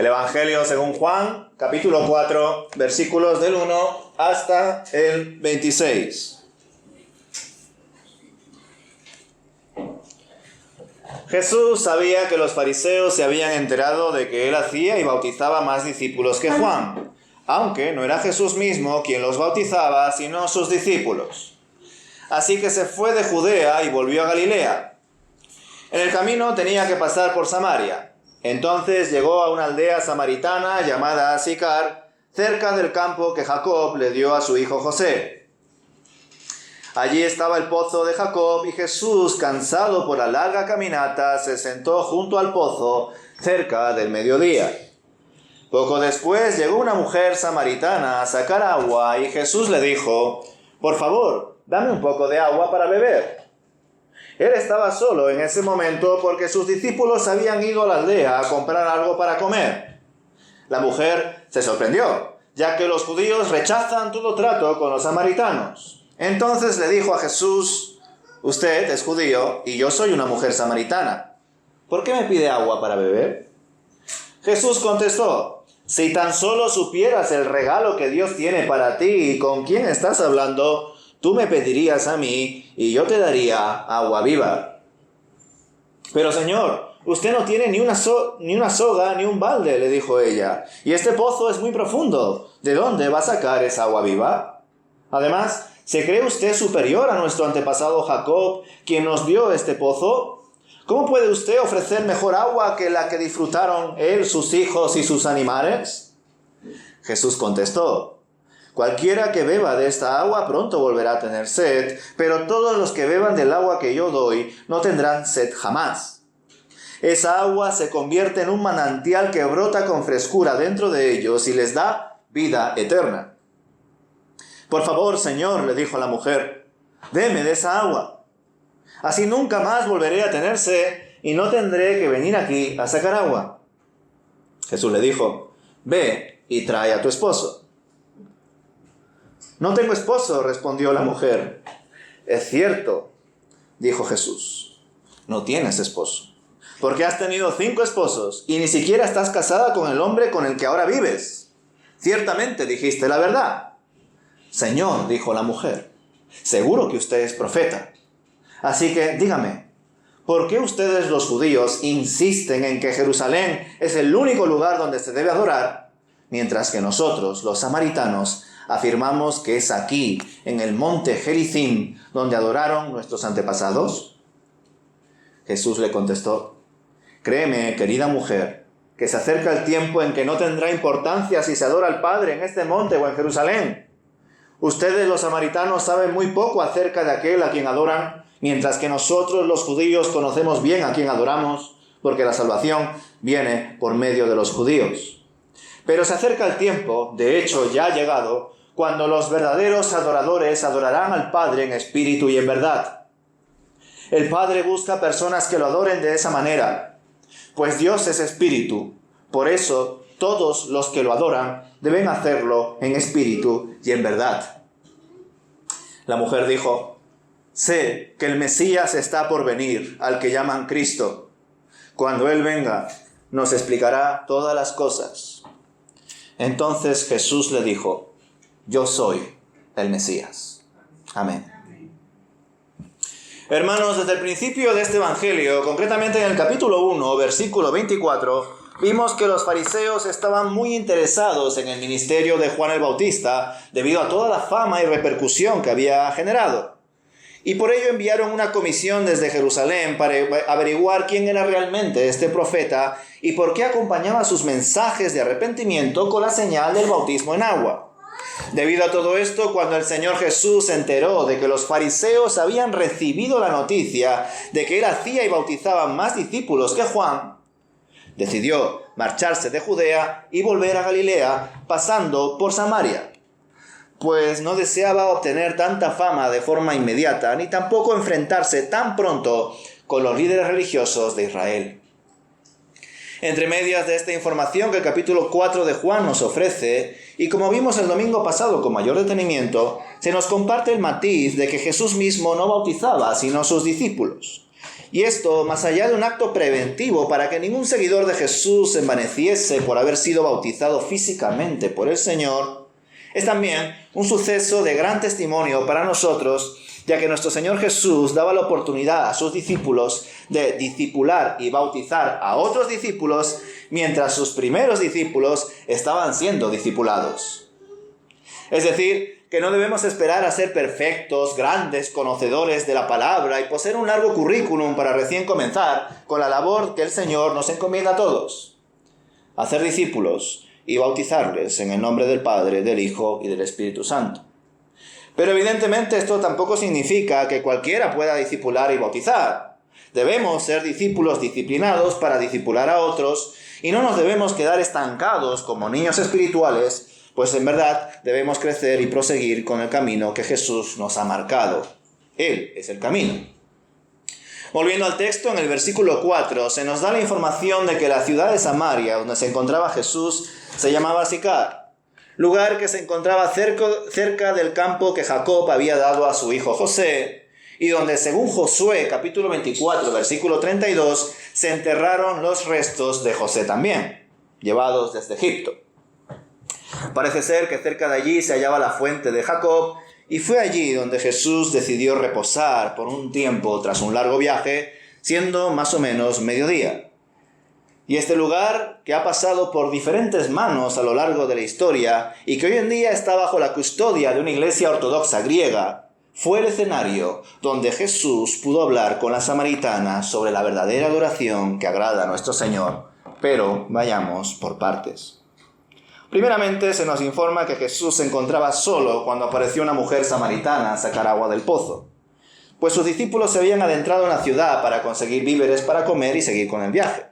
El Evangelio según Juan, capítulo 4, versículos del 1 hasta el 26. Jesús sabía que los fariseos se habían enterado de que él hacía y bautizaba más discípulos que Juan, aunque no era Jesús mismo quien los bautizaba, sino sus discípulos. Así que se fue de Judea y volvió a Galilea. En el camino tenía que pasar por Samaria. Entonces llegó a una aldea samaritana llamada Sicar, cerca del campo que Jacob le dio a su hijo José. Allí estaba el pozo de Jacob y Jesús, cansado por la larga caminata, se sentó junto al pozo cerca del mediodía. Poco después llegó una mujer samaritana a sacar agua y Jesús le dijo: «Por favor, dame un poco de agua para beber». Él estaba solo en ese momento porque sus discípulos habían ido a la aldea a comprar algo para comer. La mujer se sorprendió, ya que los judíos rechazan todo trato con los samaritanos. Entonces le dijo a Jesús: «Usted es judío y yo soy una mujer samaritana. ¿Por qué me pide agua para beber?» Jesús contestó: «Si tan solo supieras el regalo que Dios tiene para ti y con quién estás hablando, tú me pedirías a mí y yo te daría agua viva». «Pero Señor, usted no tiene ni una soga ni un balde», le dijo ella, «y este pozo es muy profundo. ¿De dónde va a sacar esa agua viva? Además, ¿se cree usted superior a nuestro antepasado Jacob, quien nos dio este pozo? ¿Cómo puede usted ofrecer mejor agua que la que disfrutaron él, sus hijos y sus animales?» Jesús contestó: «Cualquiera que beba de esta agua pronto volverá a tener sed, pero todos los que beban del agua que yo doy no tendrán sed jamás. Esa agua se convierte en un manantial que brota con frescura dentro de ellos y les da vida eterna». «Por favor, Señor», le dijo la mujer, «deme de esa agua. Así nunca más volveré a tener sed y no tendré que venir aquí a sacar agua». Jesús le dijo: «Ve y trae a tu esposo». «No tengo esposo», respondió la mujer. «Es cierto», dijo Jesús, «no tienes esposo, porque has tenido 5 esposos y ni siquiera estás casada con el hombre con el que ahora vives. Ciertamente dijiste la verdad». «Señor», dijo la mujer, «seguro que usted es profeta. Así que dígame, ¿por qué ustedes los judíos insisten en que Jerusalén es el único lugar donde se debe adorar, mientras que nosotros, los samaritanos, afirmamos que es aquí, en el monte Gerizim, donde adoraron nuestros antepasados?» Jesús le contestó: «Créeme, querida mujer, que se acerca el tiempo en que no tendrá importancia si se adora al Padre en este monte o en Jerusalén. Ustedes, los samaritanos, saben muy poco acerca de aquel a quien adoran, mientras que nosotros, los judíos, conocemos bien a quien adoramos, porque la salvación viene por medio de los judíos. Pero se acerca el tiempo, de hecho ya ha llegado, cuando los verdaderos adoradores adorarán al Padre en espíritu y en verdad. El Padre busca personas que lo adoren de esa manera, pues Dios es espíritu. Por eso, todos los que lo adoran deben hacerlo en espíritu y en verdad». La mujer dijo: «Sé que el Mesías está por venir, al que llaman Cristo. Cuando Él venga, nos explicará todas las cosas». Entonces Jesús le dijo: «Yo soy el Mesías». Amén. Hermanos, desde el principio de este Evangelio, concretamente en el capítulo 1, versículo 24, vimos que los fariseos estaban muy interesados en el ministerio de Juan el Bautista debido a toda la fama y repercusión que había generado. Y por ello enviaron una comisión desde Jerusalén para averiguar quién era realmente este profeta y por qué acompañaba sus mensajes de arrepentimiento con la señal del bautismo en agua. Debido a todo esto, cuando el Señor Jesús se enteró de que los fariseos habían recibido la noticia de que él hacía y bautizaba más discípulos que Juan, decidió marcharse de Judea y volver a Galilea, pasando por Samaria, pues no deseaba obtener tanta fama de forma inmediata, ni tampoco enfrentarse tan pronto con los líderes religiosos de Israel. Entre medias de esta información que el capítulo 4 de Juan nos ofrece, y como vimos el domingo pasado con mayor detenimiento, se nos comparte el matiz de que Jesús mismo no bautizaba, sino sus discípulos, Y esto, más allá de un acto preventivo para que ningún seguidor de Jesús se envaneciese por haber sido bautizado físicamente por el Señor, es también un suceso de gran testimonio para nosotros, ya que nuestro Señor Jesús daba la oportunidad a sus discípulos de discipular y bautizar a otros discípulos mientras sus primeros discípulos estaban siendo discipulados. Es decir, que no debemos esperar a ser perfectos, grandes conocedores de la palabra y poseer un largo currículum para recién comenzar con la labor que el Señor nos encomienda a todos: hacer discípulos y bautizarles en el nombre del Padre, del Hijo y del Espíritu Santo. Pero evidentemente esto tampoco significa que cualquiera pueda discipular y bautizar. Debemos ser discípulos disciplinados para discipular a otros y no nos debemos quedar estancados como niños espirituales, pues en verdad debemos crecer y proseguir con el camino que Jesús nos ha marcado. Él es el camino. Volviendo al texto, en el versículo 4 se nos da la información de que la ciudad de Samaria, donde se encontraba Jesús, se llamaba Sicar, lugar que se encontraba cerca del campo que Jacob había dado a su hijo José, y donde, según Josué, capítulo 24, versículo 32, se enterraron los restos de José también, llevados desde Egipto. Parece ser que cerca de allí se hallaba la fuente de Jacob, y fue allí donde Jesús decidió reposar por un tiempo tras un largo viaje, siendo más o menos mediodía. Y este lugar, que ha pasado por diferentes manos a lo largo de la historia y que hoy en día está bajo la custodia de una iglesia ortodoxa griega, fue el escenario donde Jesús pudo hablar con la samaritana sobre la verdadera adoración que agrada a nuestro Señor. Pero vayamos por partes. Primeramente se nos informa que Jesús se encontraba solo cuando apareció una mujer samaritana a sacar agua del pozo, pues sus discípulos se habían adentrado en la ciudad para conseguir víveres para comer y seguir con el viaje.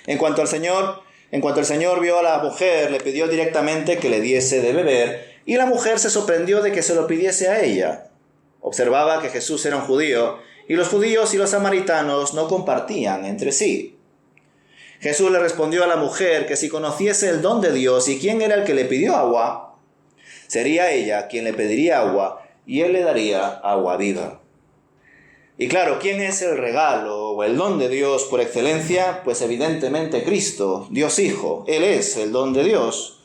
En cuanto el Señor vio a la mujer, le pidió directamente que le diese de beber, y la mujer se sorprendió de que se lo pidiese a ella. Observaba que Jesús era un judío, y los judíos y los samaritanos no compartían entre sí. Jesús le respondió a la mujer que si conociese el don de Dios y quién era el que le pidió agua, sería ella quien le pediría agua, y él le daría agua viva. Y claro, ¿quién es el regalo o el don de Dios por excelencia? Pues evidentemente Cristo, Dios Hijo. Él es el don de Dios.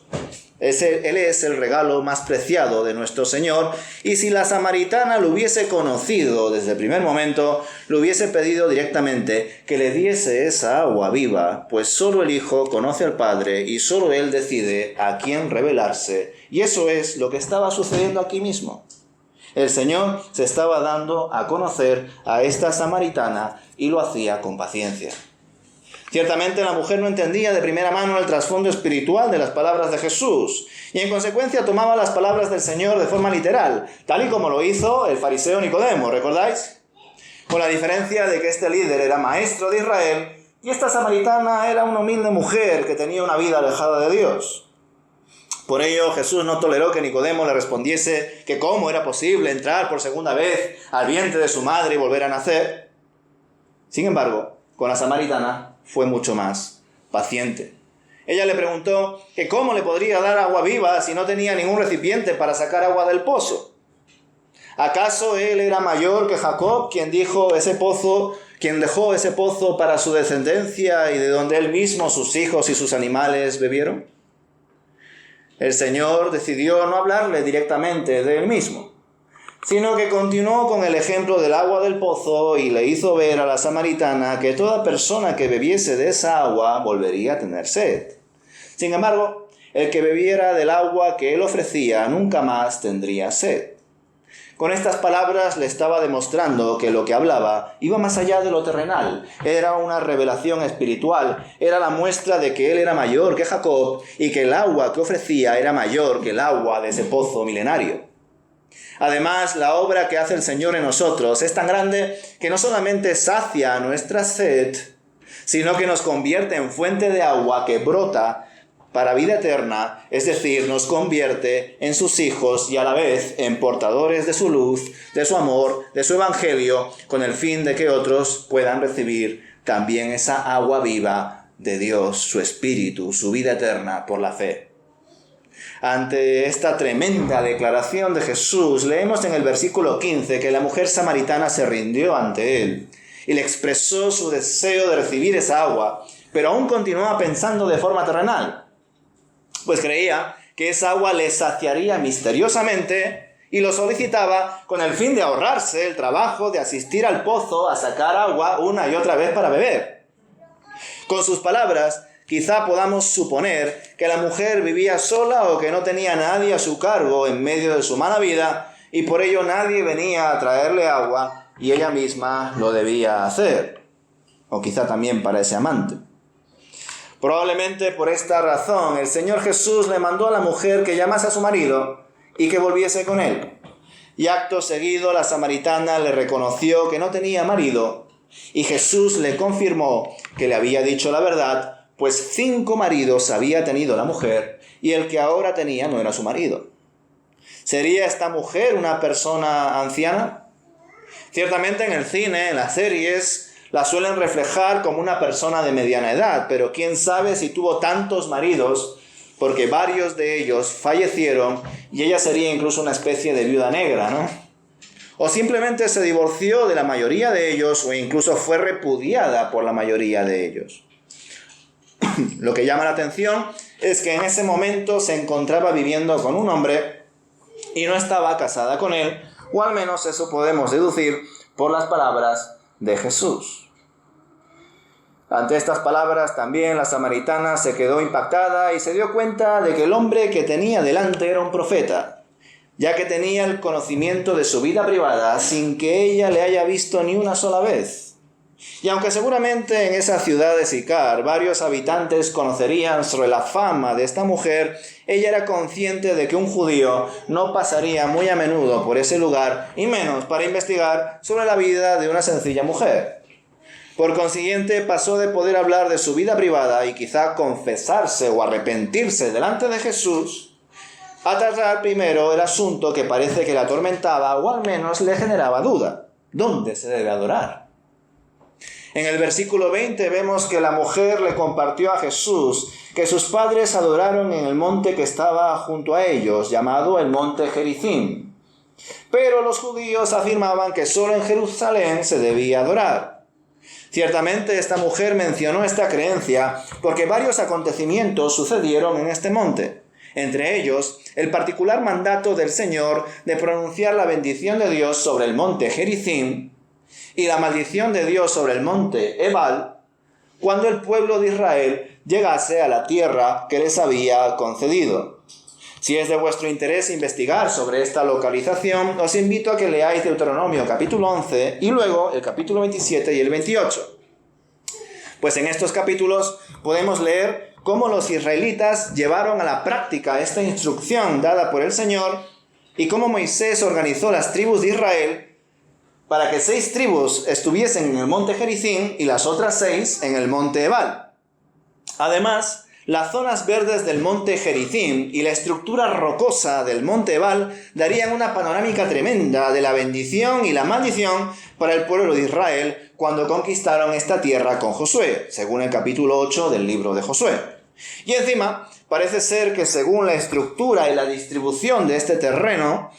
Él es el regalo más preciado de nuestro Señor. Y si la samaritana lo hubiese conocido desde el primer momento, le hubiese pedido directamente que le diese esa agua viva, pues solo el Hijo conoce al Padre y solo Él decide a quién revelarse. Y eso es lo que estaba sucediendo aquí mismo. El Señor se estaba dando a conocer a esta samaritana y lo hacía con paciencia. Ciertamente la mujer no entendía de primera mano el trasfondo espiritual de las palabras de Jesús y en consecuencia tomaba las palabras del Señor de forma literal, tal y como lo hizo el fariseo Nicodemo, ¿recordáis? Con la diferencia de que este líder era maestro de Israel y esta samaritana era una humilde mujer que tenía una vida alejada de Dios. Por ello, Jesús no toleró que Nicodemo le respondiese que cómo era posible entrar por segunda vez al vientre de su madre y volver a nacer. Sin embargo, con la samaritana fue mucho más paciente. Ella le preguntó que cómo le podría dar agua viva si no tenía ningún recipiente para sacar agua del pozo. ¿Acaso él era mayor que Jacob, quien dejó ese pozo para su descendencia y de donde él mismo, sus hijos y sus animales bebieron? El Señor decidió no hablarle directamente de él mismo, sino que continuó con el ejemplo del agua del pozo y le hizo ver a la samaritana que toda persona que bebiese de esa agua volvería a tener sed. Sin embargo, el que bebiera del agua que él ofrecía nunca más tendría sed. Con estas palabras le estaba demostrando que lo que hablaba iba más allá de lo terrenal. Era una revelación espiritual. Era la muestra de que él era mayor que Jacob y que el agua que ofrecía era mayor que el agua de ese pozo milenario. Además, la obra que hace el Señor en nosotros es tan grande que no solamente sacia nuestra sed, sino que nos convierte en fuente de agua que brota para vida eterna, es decir, nos convierte en sus hijos y a la vez en portadores de su luz, de su amor, de su evangelio, con el fin de que otros puedan recibir también esa agua viva de Dios, su espíritu, su vida eterna por la fe. Ante esta tremenda declaración de Jesús, leemos en el versículo 15 que la mujer samaritana se rindió ante él y le expresó su deseo de recibir esa agua, pero aún continuaba pensando de forma terrenal, pues creía que esa agua le saciaría misteriosamente y lo solicitaba con el fin de ahorrarse el trabajo de asistir al pozo a sacar agua una y otra vez para beber. Con sus palabras, quizá podamos suponer que la mujer vivía sola o que no tenía nadie a su cargo en medio de su mala vida y por ello nadie venía a traerle agua y ella misma lo debía hacer. O quizá también para ese amante. Probablemente por esta razón el Señor Jesús le mandó a la mujer que llamase a su marido y que volviese con él. Y acto seguido la samaritana le reconoció que no tenía marido y Jesús le confirmó que le había dicho la verdad, pues 5 maridos había tenido la mujer y el que ahora tenía no era su marido. ¿Sería esta mujer una persona anciana? Ciertamente en el cine, en las series, la suelen reflejar como una persona de mediana edad, pero quién sabe si tuvo tantos maridos, porque varios de ellos fallecieron y ella sería incluso una especie de viuda negra, ¿no? O simplemente se divorció de la mayoría de ellos o incluso fue repudiada por la mayoría de ellos. Lo que llama la atención es que en ese momento se encontraba viviendo con un hombre y no estaba casada con él, o al menos eso podemos deducir por las palabras de Jesús. Ante estas palabras también la samaritana se quedó impactada y se dio cuenta de que el hombre que tenía delante era un profeta, ya que tenía el conocimiento de su vida privada sin que ella le haya visto ni una sola vez. Y aunque seguramente en esa ciudad de Sicar varios habitantes conocerían sobre la fama de esta mujer, ella era consciente de que un judío no pasaría muy a menudo por ese lugar, y menos para investigar sobre la vida de una sencilla mujer. Por consiguiente, pasó de poder hablar de su vida privada y quizá confesarse o arrepentirse delante de Jesús, a tratar primero el asunto que parece que le atormentaba o al menos le generaba duda. ¿Dónde se debe adorar? En el versículo 20 vemos que la mujer le compartió a Jesús que sus padres adoraron en el monte que estaba junto a ellos, llamado el monte Gerizim. Pero los judíos afirmaban que solo en Jerusalén se debía adorar. Ciertamente esta mujer mencionó esta creencia porque varios acontecimientos sucedieron en este monte. Entre ellos, el particular mandato del Señor de pronunciar la bendición de Dios sobre el monte Gerizim y la maldición de Dios sobre el monte Ebal, cuando el pueblo de Israel llegase a la tierra que les había concedido. Si es de vuestro interés investigar sobre esta localización, os invito a que leáis Deuteronomio capítulo 11 y luego el capítulo 27 y el 28. Pues en estos capítulos podemos leer cómo los israelitas llevaron a la práctica esta instrucción dada por el Señor y cómo Moisés organizó las tribus de Israel para que 6 tribus estuviesen en el monte Gerizim y las otras 6 en el monte Ebal. Además, las zonas verdes del monte Gerizim y la estructura rocosa del monte Ebal darían una panorámica tremenda de la bendición y la maldición para el pueblo de Israel cuando conquistaron esta tierra con Josué, según el capítulo 8 del libro de Josué. Y encima, parece ser que según la estructura y la distribución de este terreno,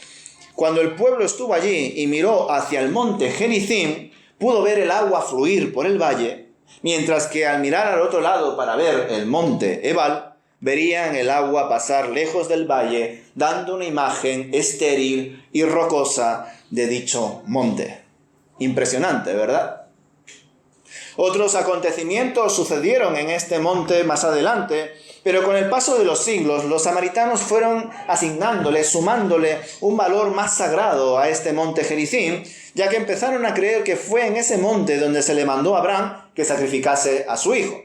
cuando el pueblo estuvo allí y miró hacia el monte Gerizim, pudo ver el agua fluir por el valle, mientras que al mirar al otro lado para ver el monte Ebal, verían el agua pasar lejos del valle, dando una imagen estéril y rocosa de dicho monte. Impresionante, ¿verdad? Otros acontecimientos sucedieron en este monte más adelante, pero con el paso de los siglos, los samaritanos fueron asignándole, sumándole un valor más sagrado a este monte Gerizim, ya que empezaron a creer que fue en ese monte donde se le mandó a Abraham que sacrificase a su hijo.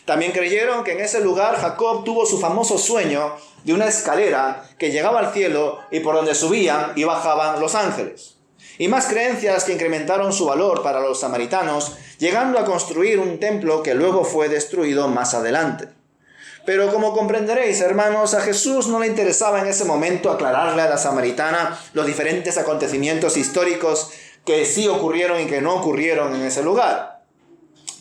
También creyeron que en ese lugar Jacob tuvo su famoso sueño de una escalera que llegaba al cielo y por donde subían y bajaban los ángeles. Y más creencias que incrementaron su valor para los samaritanos, llegando a construir un templo que luego fue destruido más adelante. Pero como comprenderéis, hermanos, a Jesús no le interesaba en ese momento aclararle a la samaritana los diferentes acontecimientos históricos que sí ocurrieron y que no ocurrieron en ese lugar.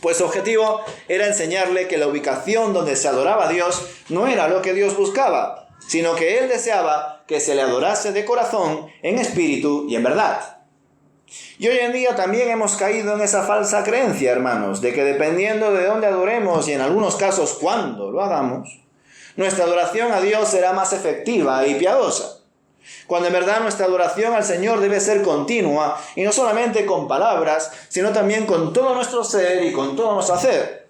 Pues su objetivo era enseñarle que la ubicación donde se adoraba a Dios no era lo que Dios buscaba, sino que él deseaba que se le adorase de corazón, en espíritu y en verdad. Y hoy en día también hemos caído en esa falsa creencia, hermanos, de que dependiendo de dónde adoremos y en algunos casos cuándo lo hagamos, nuestra adoración a Dios será más efectiva y piadosa. Cuando en verdad nuestra adoración al Señor debe ser continua, y no solamente con palabras, sino también con todo nuestro ser y con todo nuestro hacer.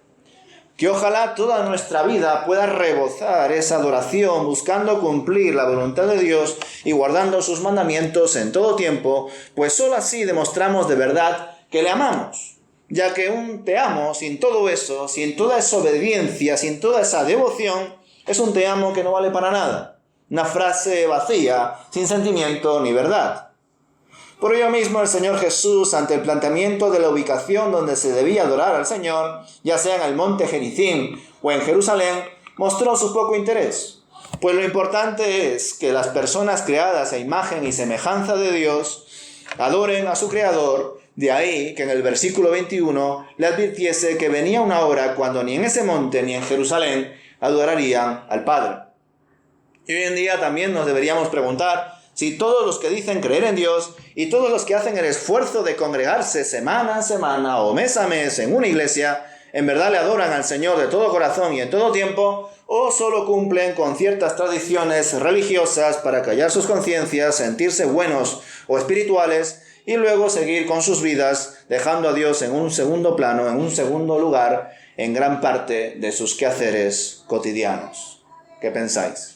Que ojalá toda nuestra vida pueda rebosar esa adoración buscando cumplir la voluntad de Dios y guardando sus mandamientos en todo tiempo, pues sólo así demostramos de verdad que le amamos. Ya que un te amo sin todo eso, sin toda esa obediencia, sin toda esa devoción, es un te amo que no vale para nada. Una frase vacía, sin sentimiento ni verdad. Por ello mismo el Señor Jesús, ante el planteamiento de la ubicación donde se debía adorar al Señor, ya sea en el monte Gerizim o en Jerusalén, mostró su poco interés. Pues lo importante es que las personas creadas a imagen y semejanza de Dios adoren a su Creador. De ahí que en el versículo 21 le advirtiese que venía una hora cuando ni en ese monte ni en Jerusalén adorarían al Padre. Y hoy en día también nos deberíamos preguntar si todos los que dicen creer en Dios y todos los que hacen el esfuerzo de congregarse semana a semana o mes a mes en una iglesia, en verdad le adoran al Señor de todo corazón y en todo tiempo, o solo cumplen con ciertas tradiciones religiosas para callar sus conciencias, sentirse buenos o espirituales y luego seguir con sus vidas, dejando a Dios en un segundo plano, en un segundo lugar, en gran parte de sus quehaceres cotidianos. ¿Qué pensáis?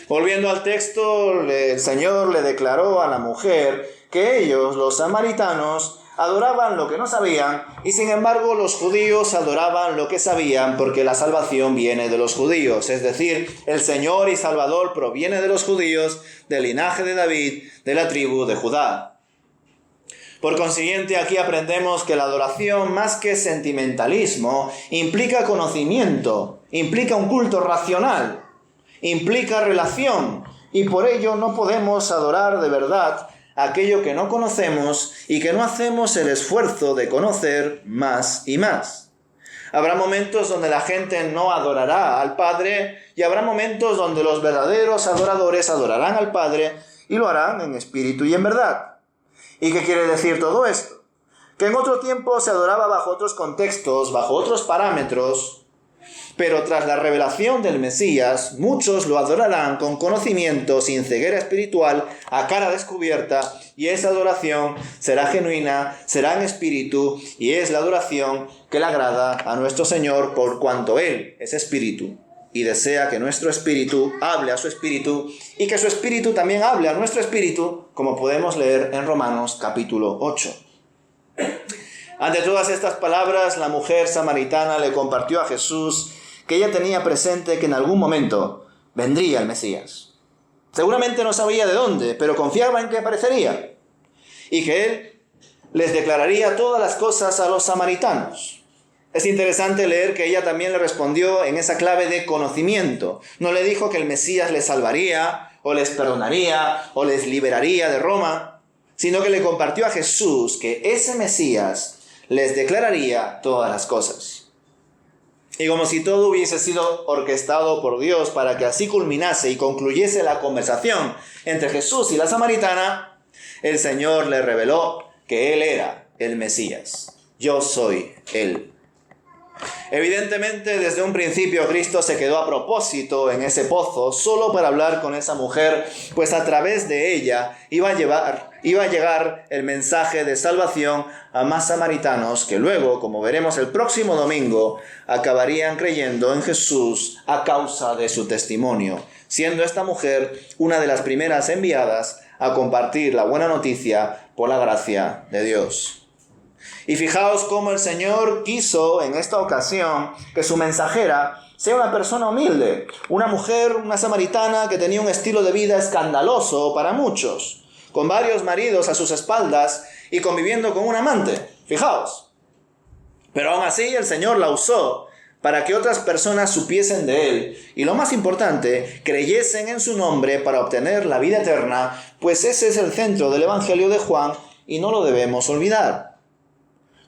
Volviendo al texto, el Señor le declaró a la mujer que ellos, los samaritanos, adoraban lo que no sabían, y sin embargo los judíos adoraban lo que sabían, porque la salvación viene de los judíos. Es decir, el Señor y Salvador proviene de los judíos, del linaje de David, de la tribu de Judá. Por consiguiente, aquí aprendemos que la adoración, más que sentimentalismo, implica conocimiento, implica un culto racional, implica relación, y por ello no podemos adorar de verdad aquello que no conocemos y que no hacemos el esfuerzo de conocer más y más. Habrá momentos donde la gente no adorará al Padre y habrá momentos donde los verdaderos adoradores adorarán al Padre y lo harán en espíritu y en verdad. ¿Y qué quiere decir todo esto? Que en otro tiempo se adoraba bajo otros contextos, bajo otros parámetros, pero tras la revelación del Mesías, muchos lo adorarán con conocimiento, sin ceguera espiritual, a cara descubierta, y esa adoración será genuina, será en espíritu, y es la adoración que le agrada a nuestro Señor por cuanto Él es espíritu, y desea que nuestro espíritu hable a su espíritu, y que su espíritu también hable a nuestro espíritu, como podemos leer en Romanos capítulo 8. Ante todas estas palabras, la mujer samaritana le compartió a Jesús que ella tenía presente que en algún momento vendría el Mesías. Seguramente no sabía de dónde, pero confiaba en que aparecería y que Él les declararía todas las cosas a los samaritanos. Es interesante leer que ella también le respondió en esa clave de conocimiento. No le dijo que el Mesías les salvaría, o les perdonaría, o les liberaría de Roma, sino que le compartió a Jesús que ese Mesías les declararía todas las cosas. Y como si todo hubiese sido orquestado por Dios para que así culminase y concluyese la conversación entre Jesús y la samaritana, el Señor le reveló que Él era el Mesías. Yo soy Él. Evidentemente, desde un principio Cristo se quedó a propósito en ese pozo solo para hablar con esa mujer, pues a través de ella iba a llegar el mensaje de salvación a más samaritanos que luego, como veremos el próximo domingo, acabarían creyendo en Jesús a causa de su testimonio, siendo esta mujer una de las primeras enviadas a compartir la buena noticia por la gracia de Dios. Y fijaos cómo el Señor quiso en esta ocasión que su mensajera sea una persona humilde, una mujer, una samaritana que tenía un estilo de vida escandaloso para muchos, con varios maridos a sus espaldas y conviviendo con un amante. Fijaos. Pero aún así el Señor la usó para que otras personas supiesen de Él y, lo más importante, creyesen en su nombre para obtener la vida eterna, pues ese es el centro del Evangelio de Juan y no lo debemos olvidar.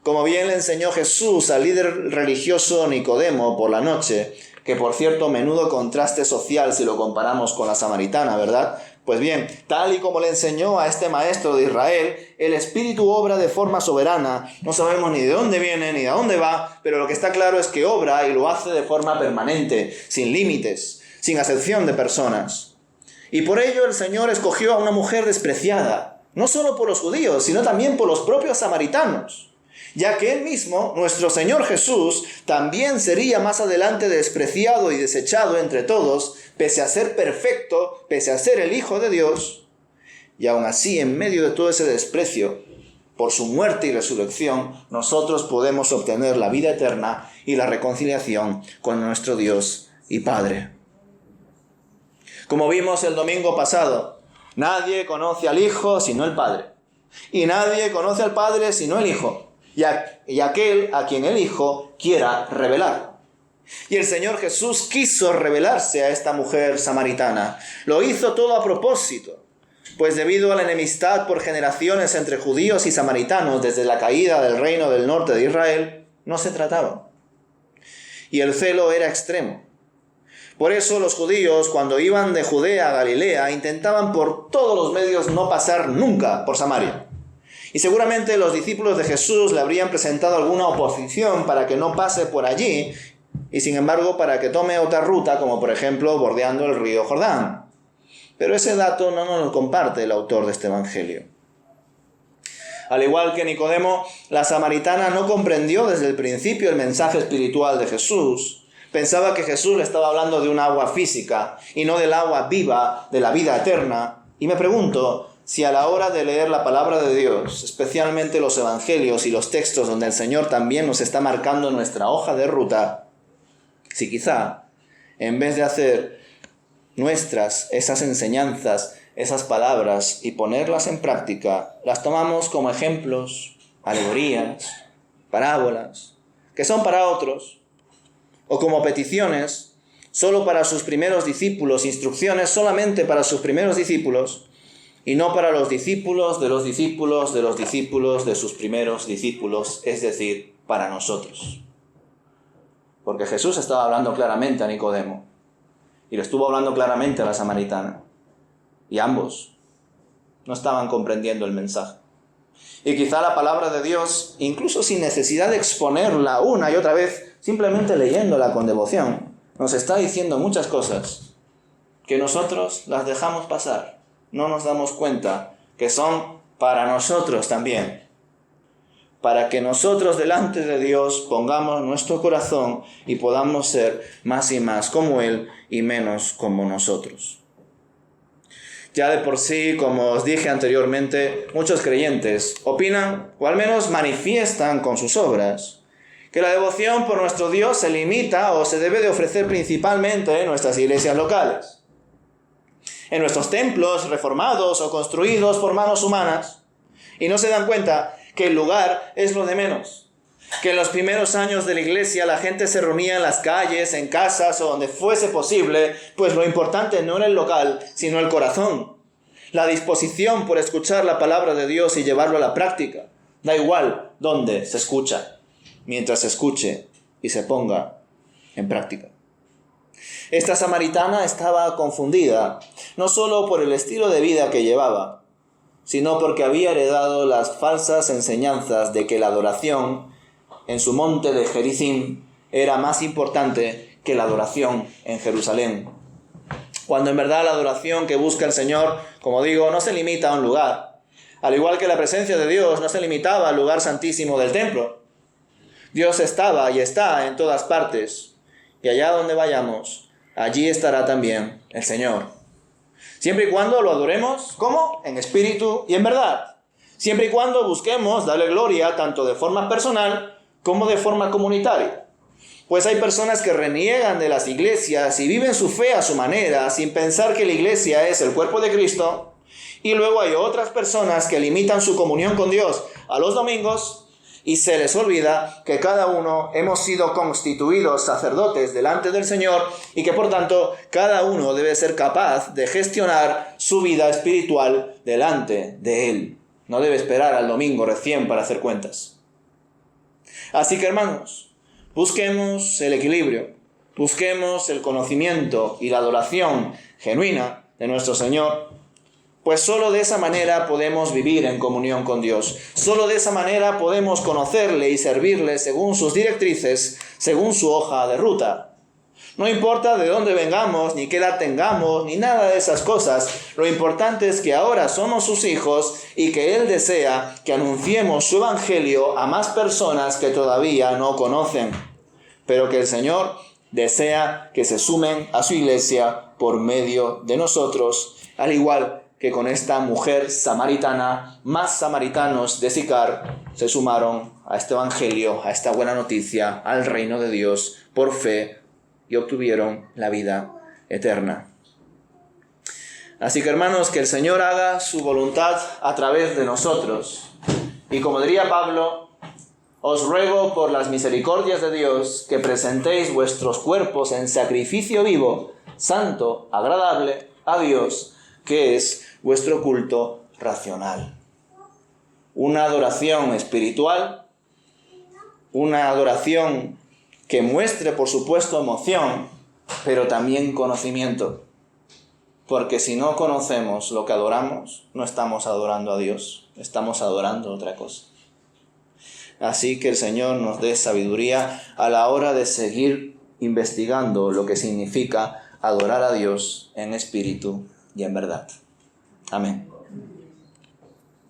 Como bien le enseñó Jesús al líder religioso Nicodemo por la noche, que por cierto, menudo contraste social si lo comparamos con la samaritana, ¿verdad? Pues bien, tal y como le enseñó a este maestro de Israel, el Espíritu obra de forma soberana. No sabemos ni de dónde viene ni a dónde va, pero lo que está claro es que obra y lo hace de forma permanente, sin límites, sin acepción de personas. Y por ello el Señor escogió a una mujer despreciada, no solo por los judíos, sino también por los propios samaritanos, ya que Él mismo, nuestro Señor Jesús, también sería más adelante despreciado y desechado entre todos, pese a ser perfecto, pese a ser el Hijo de Dios. Y aún así, en medio de todo ese desprecio, por su muerte y resurrección, nosotros podemos obtener la vida eterna y la reconciliación con nuestro Dios y Padre. Como vimos el domingo pasado, nadie conoce al Hijo sino el Padre, y nadie conoce al Padre sino el Hijo, y aquel a quien el Hijo quiera revelar. Y el Señor Jesús quiso revelarse a esta mujer samaritana. Lo hizo todo a propósito, pues debido a la enemistad por generaciones entre judíos y samaritanos desde la caída del reino del norte de Israel, no se trataba. Y el celo era extremo. Por eso los judíos, cuando iban de Judea a Galilea, intentaban por todos los medios no pasar nunca por Samaria. Y seguramente los discípulos de Jesús le habrían presentado alguna oposición para que no pase por allí, y sin embargo para que tome otra ruta, como por ejemplo bordeando el río Jordán. Pero ese dato no nos lo comparte el autor de este evangelio. Al igual que Nicodemo, la samaritana no comprendió desde el principio el mensaje espiritual de Jesús. Pensaba que Jesús le estaba hablando de un agua física y no del agua viva de la vida eterna. Y me pregunto si a la hora de leer la palabra de Dios, especialmente los evangelios y los textos donde el Señor también nos está marcando nuestra hoja de ruta, si quizá, en vez de hacer nuestras esas enseñanzas, esas palabras y ponerlas en práctica, las tomamos como ejemplos, alegorías, parábolas, que son para otros, o como peticiones, solo para sus primeros discípulos, instrucciones solamente para sus primeros discípulos, y no para los discípulos de los discípulos de los discípulos de sus primeros discípulos, es decir, para nosotros. Porque Jesús estaba hablando claramente a Nicodemo, y le estuvo hablando claramente a la samaritana, y ambos no estaban comprendiendo el mensaje. Y quizá la palabra de Dios, incluso sin necesidad de exponerla una y otra vez, simplemente leyéndola con devoción, nos está diciendo muchas cosas que nosotros las dejamos pasar. No nos damos cuenta que son para nosotros también, para que nosotros delante de Dios pongamos nuestro corazón y podamos ser más y más como Él y menos como nosotros. Ya de por sí, como os dije anteriormente, muchos creyentes opinan, o al menos manifiestan con sus obras, que la devoción por nuestro Dios se limita o se debe de ofrecer principalmente en nuestras iglesias locales, en nuestros templos reformados o construidos por manos humanas, y no se dan cuenta que el lugar es lo de menos, que en los primeros años de la iglesia la gente se reunía en las calles, en casas o donde fuese posible, pues lo importante no era el local, sino el corazón, la disposición por escuchar la palabra de Dios y llevarlo a la práctica. Da igual dónde se escucha, mientras se escuche y se ponga en práctica. Esta samaritana estaba confundida, no solo por el estilo de vida que llevaba, sino porque había heredado las falsas enseñanzas de que la adoración en su monte de Gerizim era más importante que la adoración en Jerusalén. Cuando en verdad la adoración que busca el Señor, como digo, no se limita a un lugar. Al igual que la presencia de Dios no se limitaba al lugar santísimo del templo. Dios estaba y está en todas partes, y allá donde vayamos, allí estará también el Señor. Siempre y cuando lo adoremos, ¿cómo? En espíritu y en verdad. Siempre y cuando busquemos darle gloria tanto de forma personal como de forma comunitaria. Pues hay personas que reniegan de las iglesias y viven su fe a su manera, sin pensar que la iglesia es el cuerpo de Cristo. Y luego hay otras personas que limitan su comunión con Dios a los domingos, y se les olvida que cada uno hemos sido constituidos sacerdotes delante del Señor y que por tanto cada uno debe ser capaz de gestionar su vida espiritual delante de Él. No debe esperar al domingo recién para hacer cuentas. Así que hermanos, busquemos el equilibrio, Busquemos el conocimiento y la adoración genuina de nuestro Señor, pues solo de esa manera podemos vivir en comunión con Dios. Solo de esa manera podemos conocerle y servirle según sus directrices, según su hoja de ruta. No importa de dónde vengamos, ni qué edad tengamos, ni nada de esas cosas. Lo importante es que ahora somos sus hijos y que Él desea que anunciemos su evangelio a más personas que todavía no conocen. Pero que el Señor desea que se sumen a su iglesia por medio de nosotros, al igual que con esta mujer samaritana, más samaritanos de Sicar se sumaron a este evangelio, a esta buena noticia, al reino de Dios por fe y obtuvieron la vida eterna. Así que hermanos, que el Señor haga su voluntad a través de nosotros. Y como diría Pablo, os ruego por las misericordias de Dios que presentéis vuestros cuerpos en sacrificio vivo, santo, agradable a Dios, que es vuestro culto racional. Una adoración espiritual, una adoración que muestre, por supuesto, emoción, pero también conocimiento. Porque si no conocemos lo que adoramos, no estamos adorando a Dios, estamos adorando otra cosa. Así que el Señor nos dé sabiduría a la hora de seguir investigando lo que significa adorar a Dios en espíritu y en verdad. Amén.